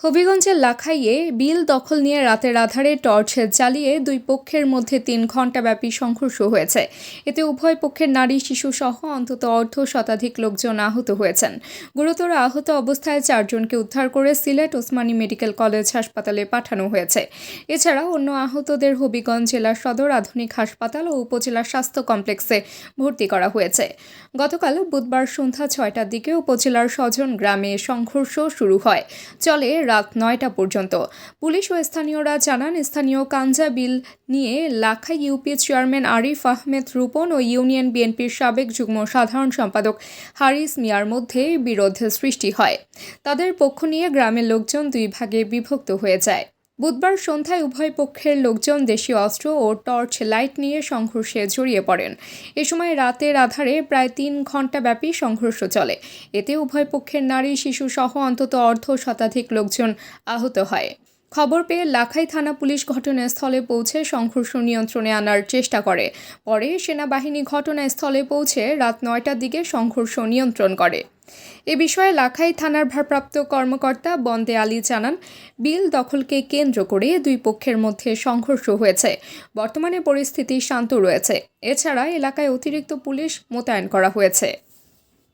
হবিগঞ্জের লাখাইয়ে বিল দখল নিয়ে রাতের আধারে টর্চ জ্বালিয়ে দুই পক্ষের মধ্যে ৩ ঘণ্টাব্যাপী সংঘর্ষ হয়েছে। এতে উভয় পক্ষের নারী শিশু সহ অন্তত অর্ধশতাধিক লোকজন আহত হয়েছেন। গুরুতর আহত অবস্থায় 4 জনকে উদ্ধার করে সিলেট ওসমানী মেডিকেল কলেজ হাসপাতালে পাঠানো হয়েছে। এছাড়া অন্য আহতদের হবিগঞ্জ জেলা সদর আধুনিক হাসপাতাল ও উপজেলা স্বাস্থ্য কমপ্লেক্সে ভর্তি করা হয়েছে। গতকাল বুধবার সন্ধ্যা 6টার দিকে উপজেলার সজন গ্রামে সংঘর্ষ শুরু হয়, চলে রাত 9টা পর্যন্ত। পুলিশ ও স্থানীয়রা জানান, স্থানীয় কাঞ্জা বিল নিয়ে লাখাই ইউপি চেয়ারম্যান আরিফ আহমেদ রূপন ও ইউনিয়ন বিএনপির সাবেক যুগ্ম সাধারণ সম্পাদক হারিস মিয়ার মধ্যে বিরোধ সৃষ্টি হয়। তাদের পক্ষ নিয়ে গ্রামের লোকজন দুই ভাগে বিভক্ত হয়ে যায়। বুধবার সন্ধ্যায় উভয় পক্ষের লোকজন দেশীয় অস্ত্র ও টর্চ লাইট নিয়ে সংঘর্ষে জড়িয়ে পড়েন। এ সময় রাতের আধারে প্রায় 3 ঘণ্টাব্যাপী সংঘর্ষ চলে। এতে উভয় পক্ষের নারী শিশু সহ অন্তত অর্ধশতাধিক লোকজন আহত হয়। খবর পেয়ে লাখাই থানা পুলিশ ঘটনাস্থলে পৌঁছে সংঘর্ষ নিয়ন্ত্রণে আনার চেষ্টা করে। পরে সেনাবাহিনী ঘটনাস্থলে পৌঁছে রাত 9টার দিকে সংঘর্ষ নিয়ন্ত্রণ করে। এ বিষয়ে লাখাই থানার ভারপ্রাপ্ত কর্মকর্তা বন্দে আলী জানান, বিল দখলকে কেন্দ্র করে দুই পক্ষের মধ্যে সংঘর্ষ হয়েছে। বর্তমানে পরিস্থিতি শান্ত রয়েছে। এছাড়া এলাকায় অতিরিক্ত পুলিশ মোতায়েন করা হয়েছে।